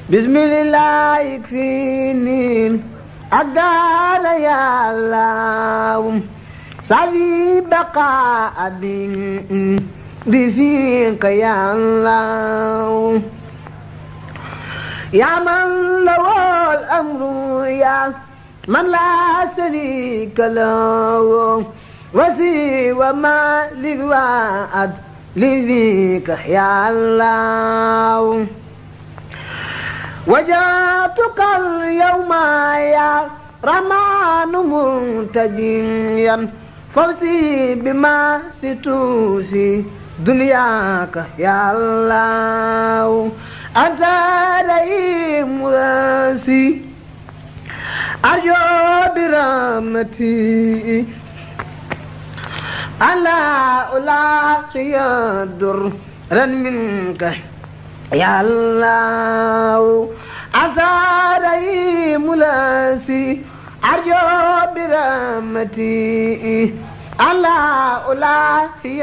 bismillah yakfini adana ya Allah savi baqa بفيك يا الله يا من له الأمر يا من لا شريك له وسوى ما للوعد لذيك يا الله وجاتك اليوم يا رمان منتجيا فوزي بما ستوفي دنياك يا الله أنت رئيم راسي أرجو برحمتي ألا ألاقي درا منك يا الله أنت رئيم راسي أرجو برحمتي ألا ألاقي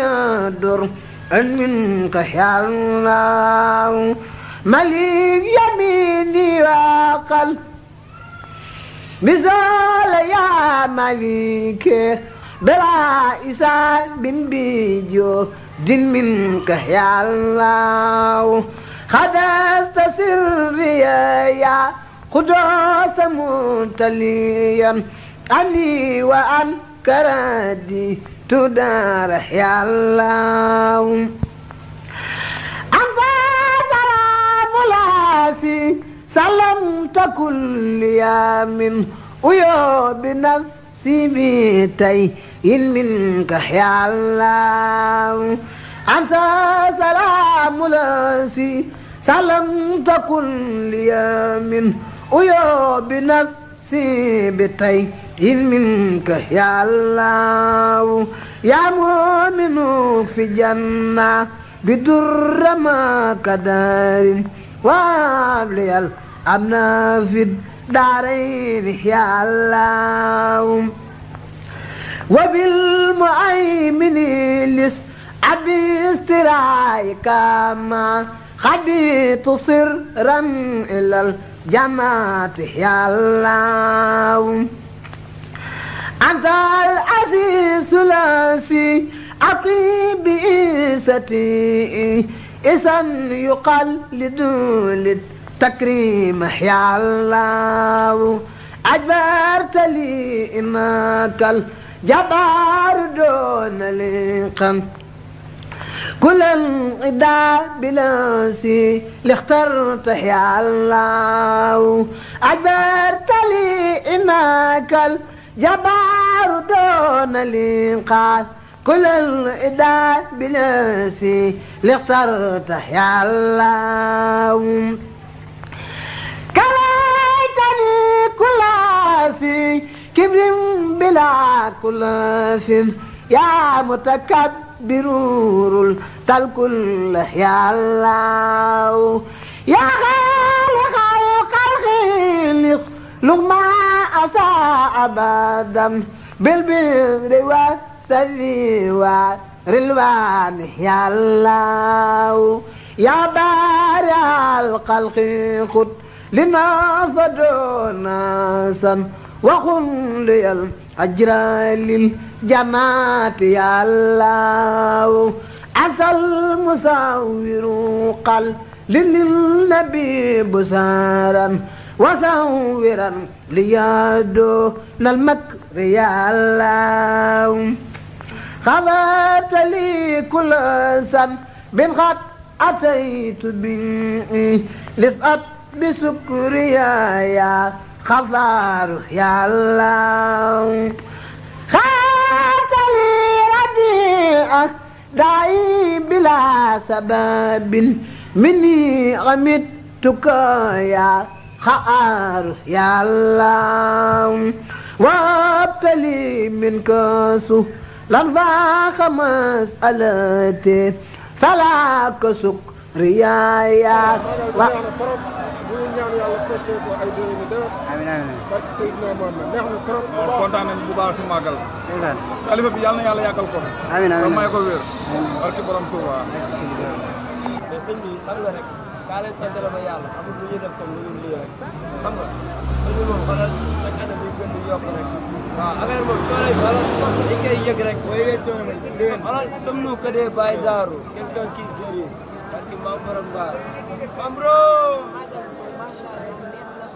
درا منك يا الله مليك يميني وقلب مثال يا مليك بلا إسان بن بيجو دين منك يا الله خدست سري يا قدوس متليا عني وعن كردي تدار يا الله أنت سلام لاسي سلمت كل يوم ويوم نفسي بيتي منك يا الله أنت سلام لاسي سلمت كل يوم ويوم نفسي بيتي منك يا الله يا مؤمن في جنة بدر ما كدار وابلي الأمن في الدارين يا الله وبالمؤمن لس أبي استرايك ما خبيت سرا إلى الجماعة يا الله أنت العزيز الذي أطيب إيستي إذا يقال لدول التكريم يا الله أجبرت لي إنك الجبار دون لقم كل انقضاء بلاسي لاخترت يا الله أجبرت لي إنك الجبار دون الإنقاذ كل الإداء بلاسي لاخترت يا الله كليتني كل في كبر بلا كل في يا متكبر تلك يا الله يا خالق الخلق لغما أساء أبدا بالبر والسري والرلوان يا الله يا بارع الخلق خذ لنا فدوناسا وخن لي الأجر للجماعة يا الله أنت المصور قل للنبي بسارا وصورا ليادو للمكر يا الله خذت لي كل سن بن قد أتيت به لسأت بسكريا يا خضار يا الله خذت لي رديئك دعي بلا سبب مني غمدتك يا خار يا الله وابتلي منك سهلا فاخ مسألتي فلا كسك ريايا amiin amiin barke Seydina Muhammad neex na trop kontaan nañ bu baax si màggal xalifa bi yàlla na yàlla yàggal ko amiin amiin may ko wér barke borom Touba sëñ bi xam nga rek kaa leen sant la ba yàlla amul lu ñuy def comme lu ñu lii rek xam nga suñu moom xoolal chaque année bi gën di yokk rek waaw affaire moom coono yi xoolal dañ koy yëg rek boo yëgee coono ma déwén xoolal sommes-nous que des baay daaru quelqu'un qui guérit parce que maam borom baar maam bro macha allah neex na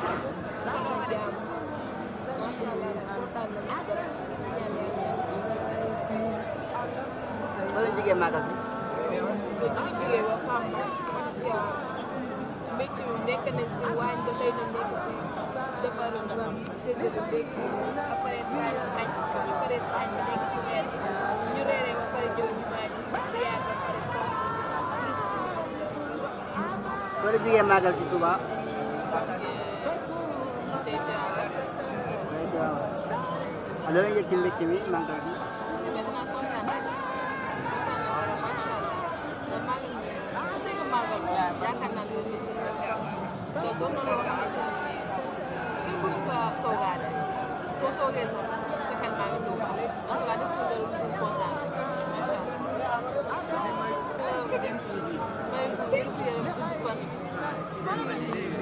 macha allah kontaan nañu si dara ñaan wala jigéen màggal bi. jigéen ba PAM métier bi nekk nañ si waañ ba xëy na nekk si defar séddale dégg après añ ñu paree si añ ba nekk si reer ñu reeree ba pare jël jumaa ji ziyaar ba pare plus si wala jigéen màggal si Touba. loolu la ñu yëg ci mbégte mi màggal bi. yaakaar naa loolu la si te doon na loo xamante ne kenn mënu ko toogaale soo toogee sax sa xel maa ngi toog en tout cas def ko loolu kontaan macha allah may bu wér-gu-yaram gudd fan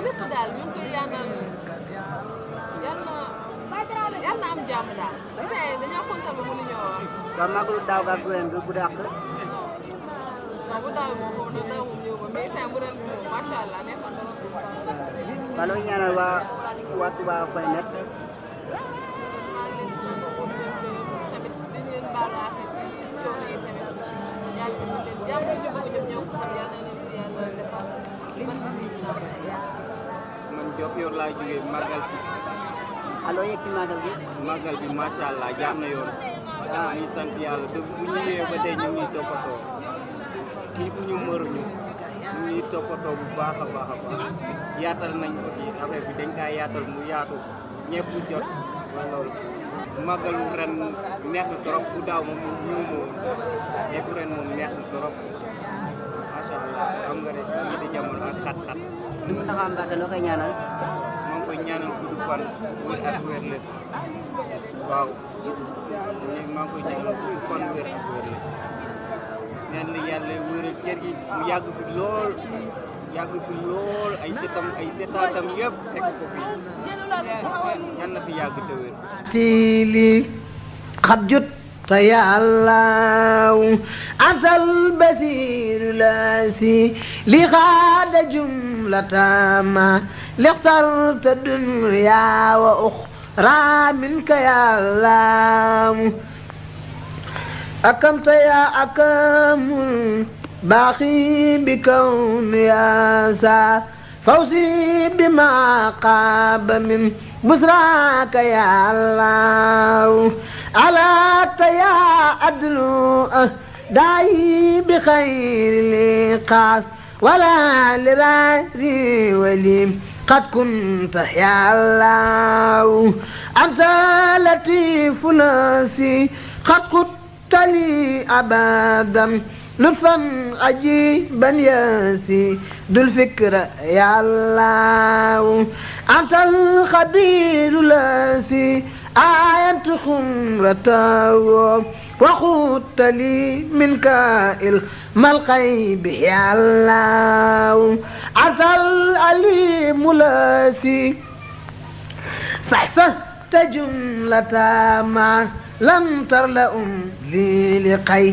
lépp daal ñu ngi koy ñaanal yal na am jàmm daal gis nga dañoo kontaan ba mënuñoo wax. waaw màggalu daaw ga ak ren bi bu dàq. non bu daaw moom moom daaw moom ñëw ba mais saa bu ren moom macha allah nekk na trop. waaw loo ñaanal waa Touba Point Net. maa ngi leen di sant tamit di leen baalu àq ci coono yi tamit yàlla defal leen jàmm ñu bëgg ñoom ñoo ko xam yàlla na leen fi yàlla defal man Diop yor laa jógee màggal ci allo yëg ci màggal bi. màggal bi macha allah jaar na yoon ah ñu sant yàlla te bu ñu ñëwee ba tey ñu ngi toppatoo kii bu ñu mëruñu ñu ngi toppatoo bu baax a baax a baax yaatal nañ ko ci affaire bi dañ kaa yaatal mu yaatu ñëpp jot ba loolu màggalu ren neex na trop bu daaw moom ñëw ma woon ñëpp ren moom neex na trop macha allah xam nga rek ñi di jamono ak xat-xat. suñu taxaw Mbàkke loo koy ñaanal. maa ngi koy ñaanal gudd fan wér ak wér la waaw maa ngi koy ñaanal gudd fan wér ak wér la ñaan la yàlla wéral kër gi mu yàgg fi lool ay setaatam yëpp fekk ko fi ñaan na fi yàgg te wér. تيلي قد جدت يا الله أنت البصير لاسي لغاد جملة ما لاخترت الدنيا وأخرى منك يا الله أكمت يا أكم باقي بكون يا سا فوزي بما قاب من بسراك يا الله ألا يا أدلو داعي بخير لقاء ولا لراري وليم قد كنت يا الله أنت لطيف ناسي قد قدت لي أبدا لطفا عجيبا ياسي ذو الفكرة يا الله أنت الخبير لاسي آية خمرته وخدت لي من كائل ما الغيب يا الله أنت العليم لاسي صحصحت جملة ما لم تر لي لقي